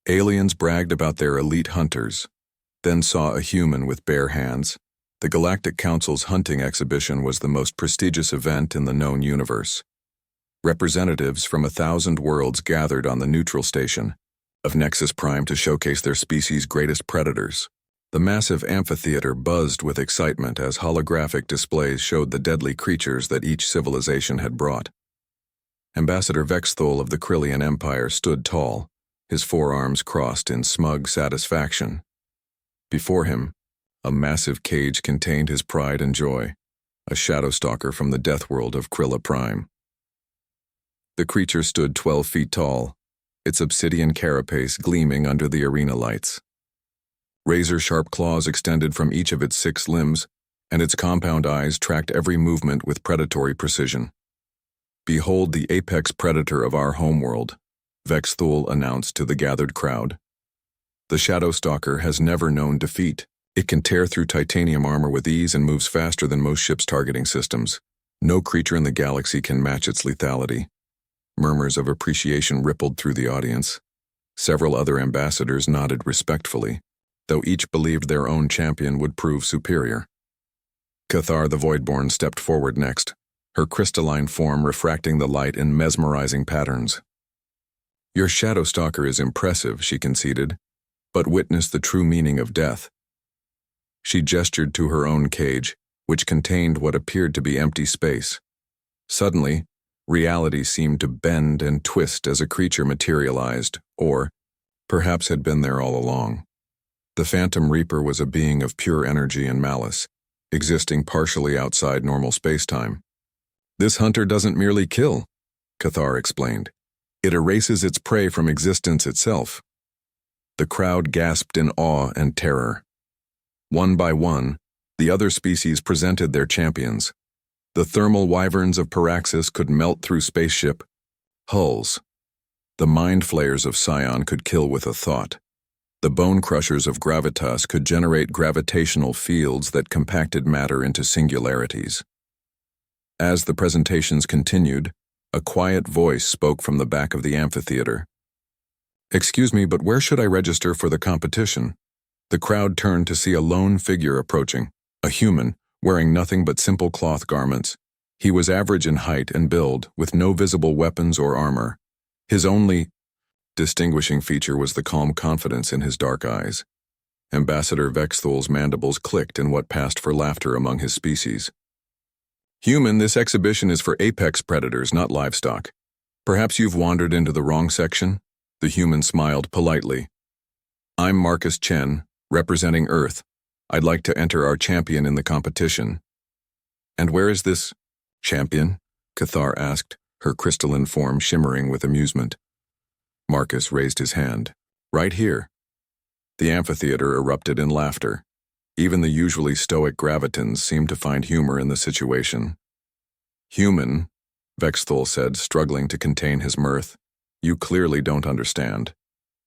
Aliens bragged about their elite hunters, then saw a human with bare hands. The Galactic Council's hunting exhibition was the most prestigious event in the known universe. Representatives from 1,000 worlds gathered on the neutral station of Nexus Prime to showcase their species' greatest predators. The massive amphitheater buzzed with excitement as holographic displays showed the deadly creatures that each civilization had brought. Ambassador Vexthul of the Krillian Empire stood tall, his forearms crossed in smug satisfaction. Before him, a massive cage contained his pride and joy, a shadowstalker from the death world of Krilla Prime. The creature stood 12 feet tall, its obsidian carapace gleaming under the arena lights. Razor-sharp claws extended from each of its 6 limbs, and its compound eyes tracked every movement with predatory precision. "Behold the apex predator of our homeworld," Vexthul announced to the gathered crowd. "The Shadowstalker has never known defeat. It can tear through titanium armor with ease and moves faster than most ships' targeting systems. No creature in the galaxy can match its lethality." Murmurs of appreciation rippled through the audience. Several other ambassadors nodded respectfully, though each believed their own champion would prove superior. Cathar the Voidborn stepped forward next, her crystalline form refracting the light in mesmerizing patterns. "Your Shadowstalker is impressive," she conceded, "but witness the true meaning of death." She gestured to her own cage, which contained what appeared to be empty space. Suddenly, reality seemed to bend and twist as a creature materialized, or perhaps had been there all along. The Phantom Reaper was a being of pure energy and malice, existing partially outside normal spacetime. "This hunter doesn't merely kill," Cathar explained. "It erases its prey from existence itself." The crowd gasped in awe and terror. One by one, the other species presented their champions. The thermal wyverns of Paraxis could melt through spaceship hulls. The mind flayers of Scion could kill with a thought. The bone crushers of Gravitas could generate gravitational fields that compacted matter into singularities. As the presentations continued, a quiet voice spoke from the back of the amphitheater. "Excuse me, but where should I register for the competition?" The crowd turned to see a lone figure approaching, a human, wearing nothing but simple cloth garments. He was average in height and build, with no visible weapons or armor. His only distinguishing feature was the calm confidence in his dark eyes. Ambassador Vexthul's mandibles clicked in what passed for laughter among his species. "Human, this exhibition is for apex predators, not livestock. Perhaps you've wandered into the wrong section?" The human smiled politely. "I'm Marcus Chen, representing Earth. I'd like to enter our champion in the competition." "And where is this champion?" Cathar asked, her crystalline form shimmering with amusement. Marcus raised his hand. "Right here." The amphitheater erupted in laughter. Even the usually stoic Gravitans seemed to find humor in the situation. "Human," Vexthul said, struggling to contain his mirth, "you clearly don't understand.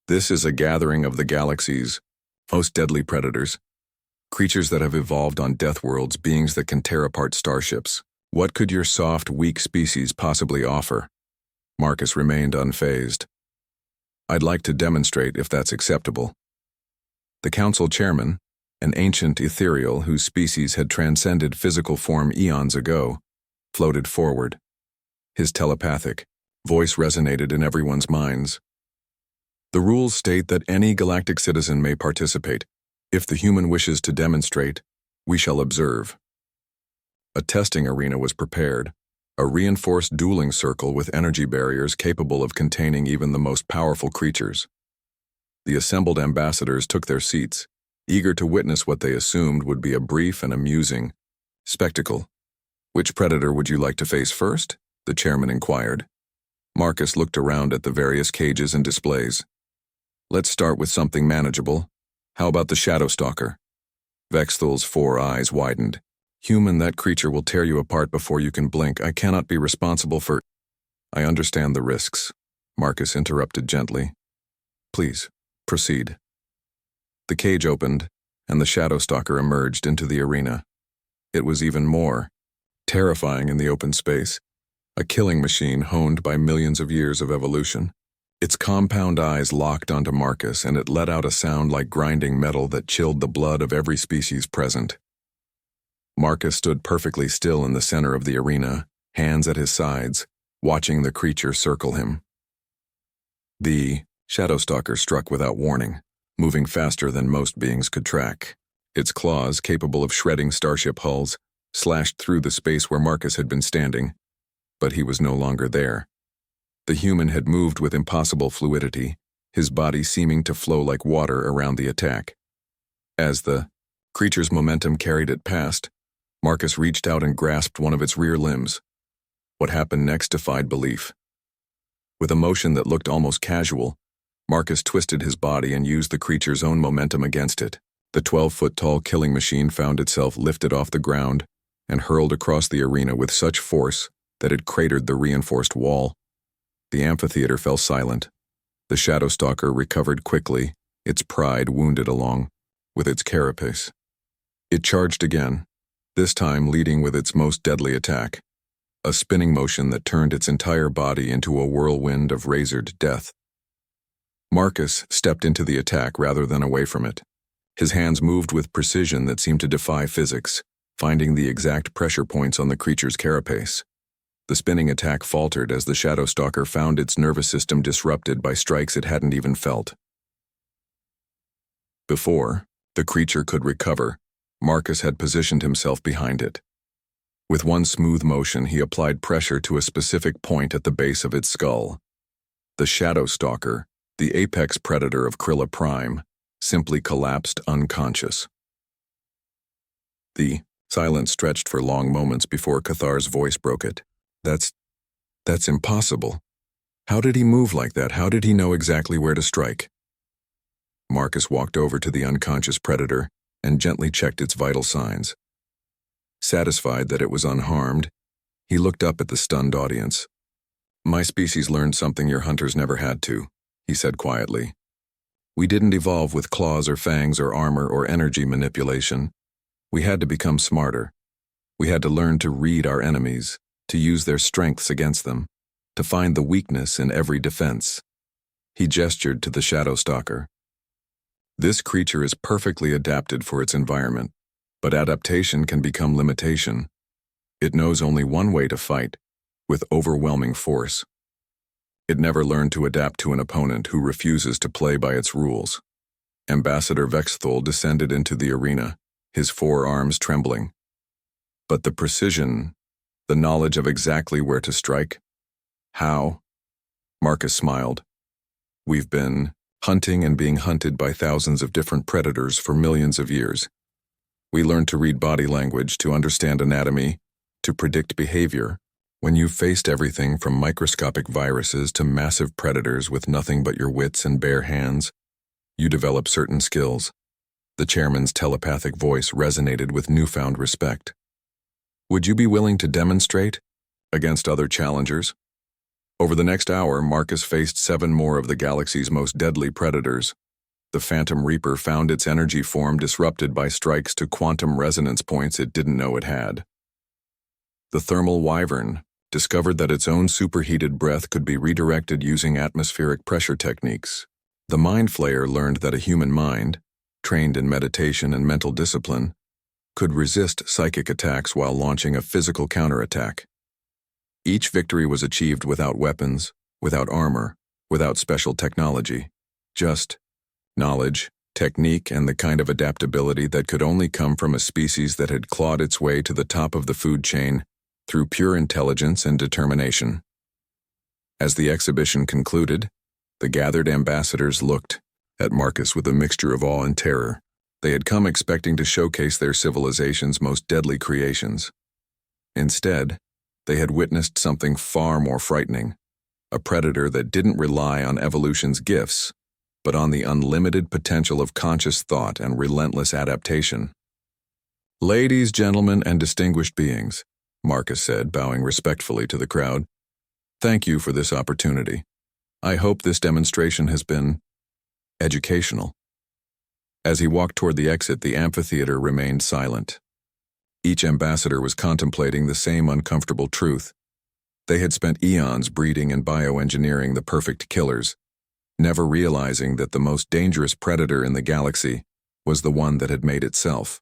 This is a gathering of the galaxy's most deadly predators. Creatures that have evolved on death worlds, beings that can tear apart starships. What could your soft, weak species possibly offer?" Marcus remained unfazed. "I'd like to demonstrate if that's acceptable." The council chairman, an ancient ethereal whose species had transcended physical form eons ago, floated forward. His telepathic voice resonated in everyone's minds. "The rules state that any galactic citizen may participate. If the human wishes to demonstrate, we shall observe." A testing arena was prepared, a reinforced dueling circle with energy barriers capable of containing even the most powerful creatures. The assembled ambassadors took their seats, eager to witness what they assumed would be a brief and amusing spectacle. "Which predator would you like to face first?" the chairman inquired. Marcus looked around at the various cages and displays. "Let's start with something manageable. How about the Shadowstalker?" Vexthul's 4 eyes widened. "Human, that creature will tear you apart before you can blink. I cannot be responsible for—" "I understand the risks," Marcus interrupted gently. "Please, proceed." The cage opened, and the Shadowstalker emerged into the arena. It was even more terrifying in the open space, a killing machine honed by millions of years of evolution. Its compound eyes locked onto Marcus, and it let out a sound like grinding metal that chilled the blood of every species present. Marcus stood perfectly still in the center of the arena, hands at his sides, watching the creature circle him. The Shadowstalker struck without warning, moving faster than most beings could track. Its claws, capable of shredding starship hulls, slashed through the space where Marcus had been standing, but he was no longer there. The human had moved with impossible fluidity, his body seeming to flow like water around the attack. As the creature's momentum carried it past, Marcus reached out and grasped one of its rear limbs. What happened next defied belief. With a motion that looked almost casual, Marcus twisted his body and used the creature's own momentum against it. The 12-foot-tall killing machine found itself lifted off the ground and hurled across the arena with such force that it cratered the reinforced wall. The amphitheater fell silent. The Shadowstalker recovered quickly, its pride wounded along with its carapace. It charged again, this time leading with its most deadly attack, a spinning motion that turned its entire body into a whirlwind of razored death. Marcus stepped into the attack rather than away from it. His hands moved with precision that seemed to defy physics, finding the exact pressure points on the creature's carapace. The spinning attack faltered as the Shadowstalker found its nervous system disrupted by strikes it hadn't even felt. Before the creature could recover, Marcus had positioned himself behind it. With one smooth motion, he applied pressure to a specific point at the base of its skull. The Shadowstalker, the apex predator of Krilla Prime, simply collapsed unconscious. The silence stretched for long moments before Cathar's voice broke it. That's impossible. How did he move like that? How did he know exactly where to strike? Marcus walked over to the unconscious predator and gently checked its vital signs. Satisfied that it was unharmed, he looked up at the stunned audience. "My species learned something your hunters never had to," he said quietly. "We didn't evolve with claws or fangs or armor or energy manipulation. We had to become smarter. We had to learn to read our enemies, to use their strengths against them, to find the weakness in every defense." He gestured to the Shadowstalker. "This creature is perfectly adapted for its environment, but adaptation can become limitation. It knows only one way to fight, with overwhelming force. It never learned to adapt to an opponent who refuses to play by its rules." Ambassador Vexthol descended into the arena, his forearms trembling. But the precision, the knowledge of exactly where to strike? How? Marcus smiled. "We've been hunting and being hunted by thousands of different predators for millions of years. We learned to read body language, to understand anatomy, to predict behavior. When you've faced everything from microscopic viruses to massive predators with nothing but your wits and bare hands, you develop certain skills." The chairman's telepathic voice resonated with newfound respect. "Would you be willing to demonstrate against other challengers?" Over the next hour, Marcus faced 7 more of the galaxy's most deadly predators. The Phantom Reaper found its energy form disrupted by strikes to quantum resonance points it didn't know it had. The Thermal Wyvern discovered that its own superheated breath could be redirected using atmospheric pressure techniques. The Mind Flayer learned that a human mind, trained in meditation and mental discipline, could resist psychic attacks while launching a physical counterattack. Each victory was achieved without weapons, without armor, without special technology, just knowledge, technique, and the kind of adaptability that could only come from a species that had clawed its way to the top of the food chain through pure intelligence and determination. As the exhibition concluded, the gathered ambassadors looked at Marcus with a mixture of awe and terror. They had come expecting to showcase their civilization's most deadly creations. Instead, they had witnessed something far more frightening, a predator that didn't rely on evolution's gifts, but on the unlimited potential of conscious thought and relentless adaptation. "Ladies, gentlemen, and distinguished beings," Marcus said, bowing respectfully to the crowd, "thank you for this opportunity. I hope this demonstration has been educational." As he walked toward the exit, the amphitheater remained silent. Each ambassador was contemplating the same uncomfortable truth. They had spent eons breeding and bioengineering the perfect killers, never realizing that the most dangerous predator in the galaxy was the one that had made itself.